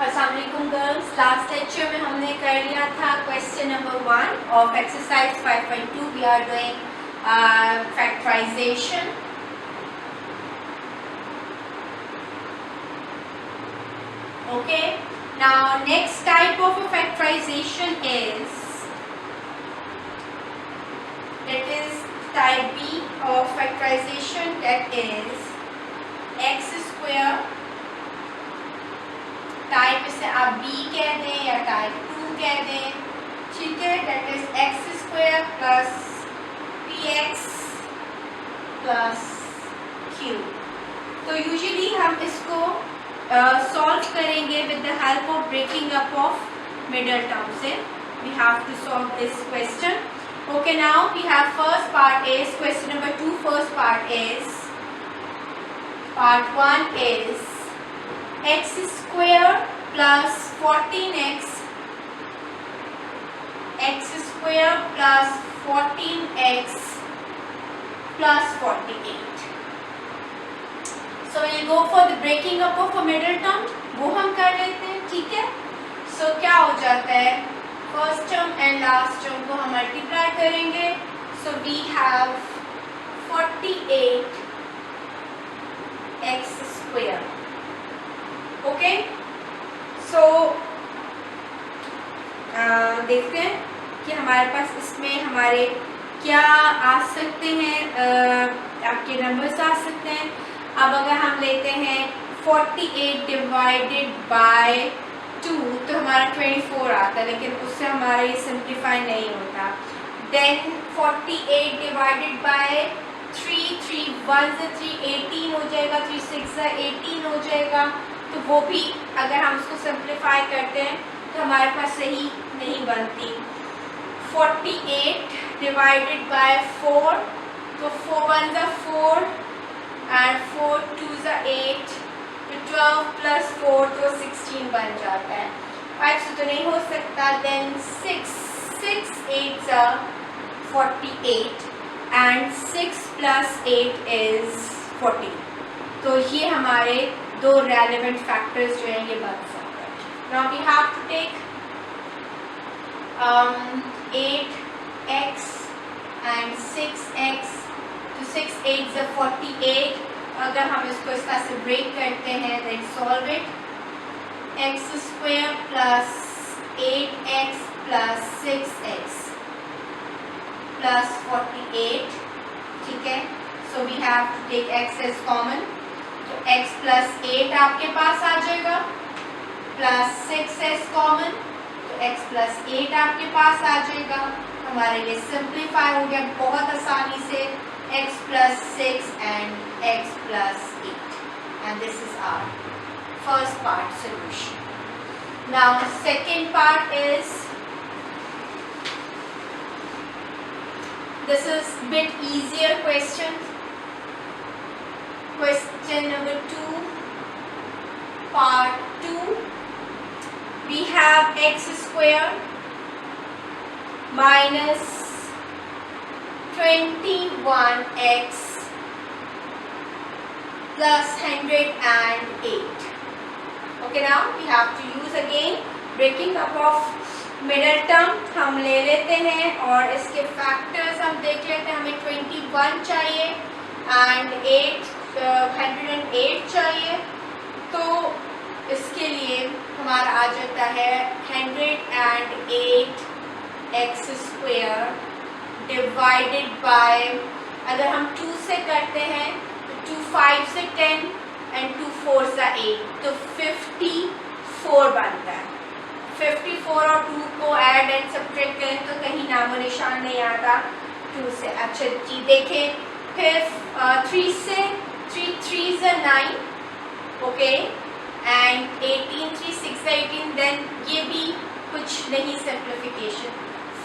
अस्सलाम वालेकुम girls, last lecture में हमने कर लिया था question number 1 of exercise 5.2. We are doing factorization. Okay, now next type of factorization is type B of factorization, that is x square. Type इसे आप b कह दें या टाइप 2 कह दें, ठीक है. that is x square plus px plus q. तो यूजुअली हम इसको सॉल्व करेंगे with the help of breaking up of middle term से. We have to solve this question. Okay, now we have first part is question number 2. First part 1 is x square plus 14x square plus 14x plus 48. So we'll go for the breaking up of a middle term. वो हम कर लेते हैं, ठीक है. So क्या हो जाता है, first term and last term को हम मल्टीप्लाई करेंगे. So we have 48 x square. Okay, so देखते हैं कि हमारे पास इसमें हमारे क्या आ सकते हैं, आपके नंबर्स आ सकते हैं. अब अगर हम लेते हैं 48 डिवाइडेड बाय 2 तो हमारा 24 आता है, लेकिन उससे हमारा ये सिंप्लीफाई नहीं होता. देन 48 डिवाइडेड बाय 3, 3 1 से 3 18 हो जाएगा, 3 6 से 18 हो जाएगा. तो वो भी अगर हम उसको सिंप्लीफाई करते हैं तो हमारे पास सही नहीं बनती. 48 डिवाइडेड बाय 4 तो 4 1 से 4 एंड 4 2 से 8, 12 प्लस 4 तो 16 बन जाता है. 5 से तो नहीं हो सकता. Then 6 8 48 and 6 plus 8 is 14. तो ये हमारे दो रेलेवेंट फैक्टर्स जो हैं ये बन सकते हैं. Now we have to take 8x and 6x. तो 6 8 is 48. अगर हम इसको इस तरह से ब्रेक करते हैं, then solve it. X square plus 8x plus 6x plus 48, ठीक है. So we have to take x as common. तो x प्लस 8 आपके पास आ जाएगा, प्लस 6 एज कॉमन, तो x प्लस 8 आपके पास आ जाएगा. हमारे लिए सिंप्लीफाई हो गया बहुत आसानी से. x plus 6 and x plus 8, and this is our first part solution. Now second part is, this is bit easier question. Question number 2, part 2. We have x square minus 21x plus 108. Okay, now we have to use again breaking up of middle term. हम ले लेते हैं और इसके factors हम देख लेते हैं. हमें 21 चाहिए एंड 108 चाहिए. तो इसके लिए हमारा आ जाता है 108 एक्स स्क्वायर डिवाइडेड बाय, अगर हम 2 से करते हैं तो 2 5 से 10 एंड 2 4 से 8, तो 54 बनता है. 54 और 2 को ऐड एंड सब्ट्रैक्ट करें तो कहीं नामो निशान नहीं आता 2 से. अच्छा जी, देखें फिर 3 से 3 से 9, ओके, एंड 18 3 6 से 18. देन ये भी कुछ नहीं सिंप्लीफिकेशन.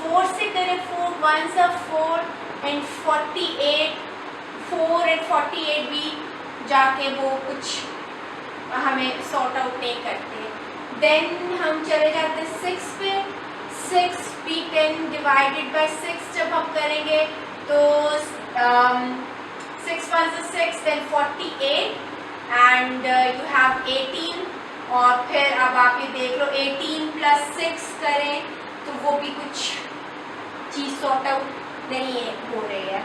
4 से करें 4 1 से 4 एंड 48, 4 एंड 48 भी जाके वो कुछ हमें सॉर्ट आउट नहीं करते. देन हम चले जाते हैं 6 पे. 6 भी 10 डिवाइडेड बाय 6 जब हम करेंगे तो 6 1 से 6, then 48 and you have 18 और फिर अब आप ये देख लो 18 + 6 करें तो वो भी कुछ चीज़ सॉर्ट आउट नहीं हो रही है,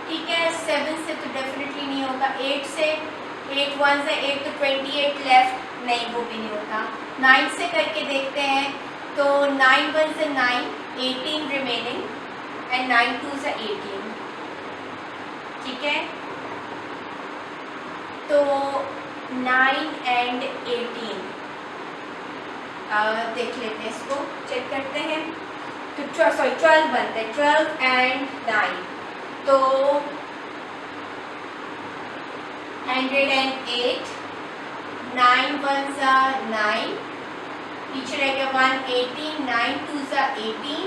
ठीक है। 7 से तो डेफिनेटली नहीं होगा, 8 से 8 1 से 8 तो 28 लेफ्ट, नहीं वो भी नहीं होता। 9 से करके देखते हैं तो 9 1 से 9, 18 रिमेनिंग एंड 9 2 से 18, ठीक है। तो 9 एंड 18 देख लेते हैं, इसको चेक करते हैं। तो 12 बनते हैं, 12 एंड 9 तो 108, 9 1 सा 9, पीछे रह गया 118, 9 2 सा 18,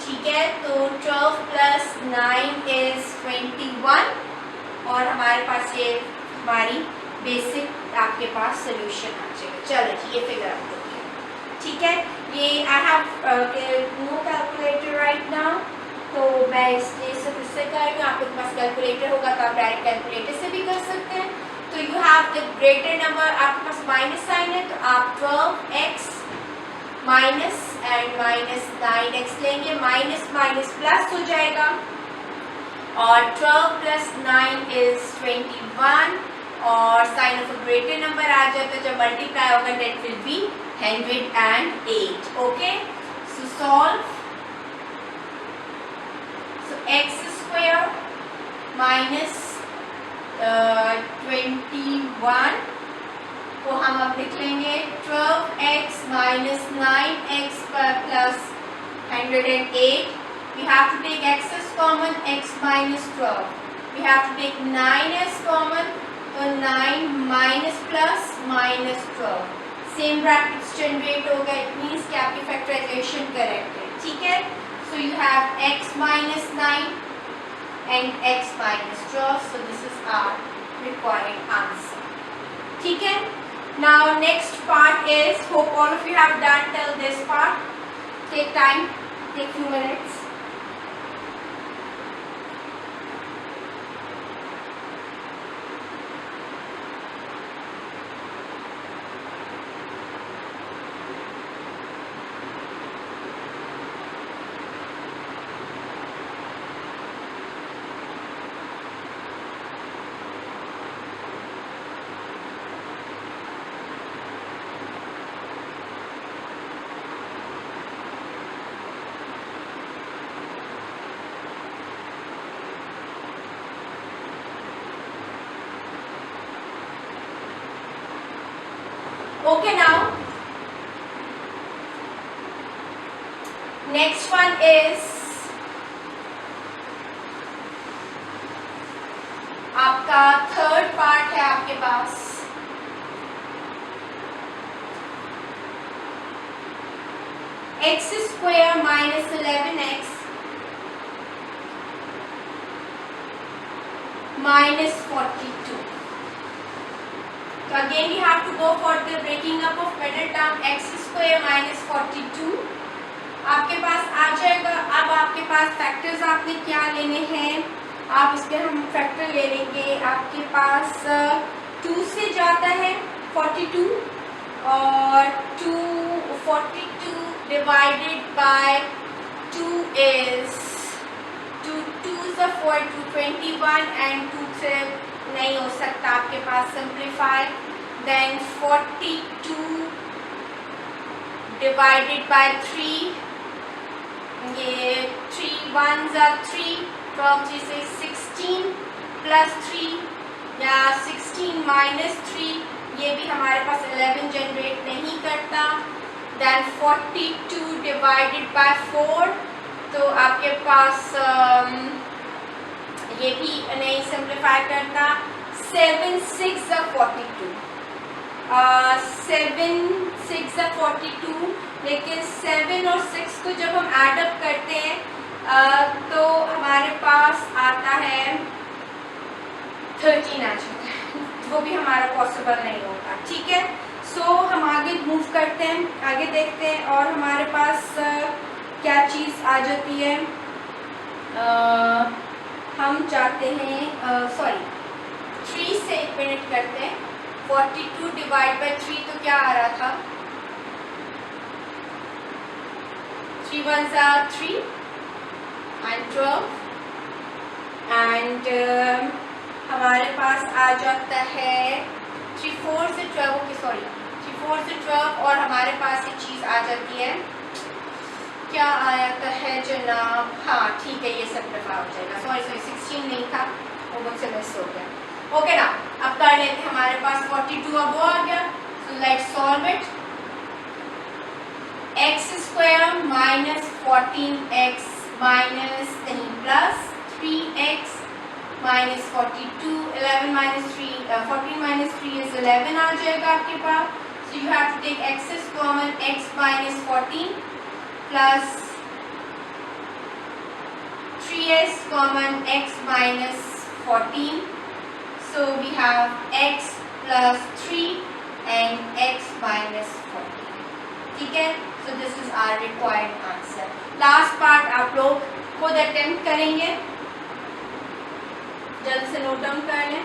ठीक है। तो 12 + 9 इज 21 और हमारे पास ये हमारी बेसिक आपके पास सोल्यूशन आ जाएगा। चलो जी, ये फिगर आप देखिए, ठीक है। ये I have no calculator right now, तो मैं इसलिए सिर्फ इससे कर रही हूँ। आपके पास कैलकुलेटर होगा तो आप डायरेक्ट कैलकुलेटर से भी कर सकते हैं। तो you have the greater number, आपके पास माइनस साइन है तो आप 12x minus and minus 9x लेंगे, माइनस माइनस प्लस हो जाएगा और 12 + 9 इज 21 और sign of a greater number आ जाए तो जब मल्टीप्लाई होगा that will be 108, okay. So solve, so x² minus 21 को हम अब लिख लेंगे 12x minus 9x plus 108। We have to take x as common, x minus 12. We have to take 9 as common, so 9 minus plus minus 12. Same brackets generate होगा, it means कि आपकी factorization correct है, ठीक है। So you have x minus 9 and x minus 12. So this is our required answer, ठीक है। Now next part is, hope all of you have done till this part. Take time, take few minutes. Okay, now next one is आपका third part है आपके पास। x² minus 11x minus 42. So again we have to go for the breaking up of middle term, x² minus 42 आपके पास आ जाएगा। अब आपके पास factors आपने क्या लेने हैं, आप इसके हम फैक्टर ले लेंगे। आपके पास 2 से जाता है 42 और 42 divided by 2 is 2 2s are 4, 221 and 2 से नहीं हो सकता आपके पास सिंप्लीफाई, देन 42 डिवाइडेड बाय 3, ये 3 1s are 3, 12 3 से 16 प्लस 3 या 16 माइनस 3, ये भी हमारे पास 11 जनरेट नहीं करता। देन 42 डिवाइडेड बाय 4, तो आपके पास ये भी नहीं सिंप्लीफाई करता। 7 6 are 42, 7 6 are 42, लेकिन 7 और 6 को जब हम ऐड अप करते हैं तो हमारे पास आता है 13 आ जाता है, वो भी हमारा पॉसिबल नहीं होता, ठीक है। सो हम आगे मूव करते हैं, आगे देखते हैं और हमारे पास क्या चीज़ आ जाती है। हम चाहते हैं 3 से 1 मिनट करते हैं, 42 डिवाइड बाई 3 तो क्या आ रहा था, 3 1 3 and 12 एंड हमारे पास आ जाता है 3 4 से 12, ओके सॉरी 3 4 से 12 और हमारे पास ये चीज़ आ जाती है, क्या आया है जनाब, हाँ ठीक है ये सिंपलीफाई हो जाएगा, सॉरी 16 नहीं था वो मुझसे मिस हो गया। ओके ना, अब कर लेते हैं, हमारे पास 42 अब वो आ गया, so let's solve it. X square minus 14x minus कहीं plus 3x minus 42, 11 minus 3 14 minus 3 is 11 आ जाएगा आपके पास, so you have to take x as common, x minus 14 plus 3s common x minus 14, so we have x plus 3 and x minus 14, ठीक है, so this is our required answer। last part आप लोग खुद attempt करेंगे, जल्द से note down कर लें।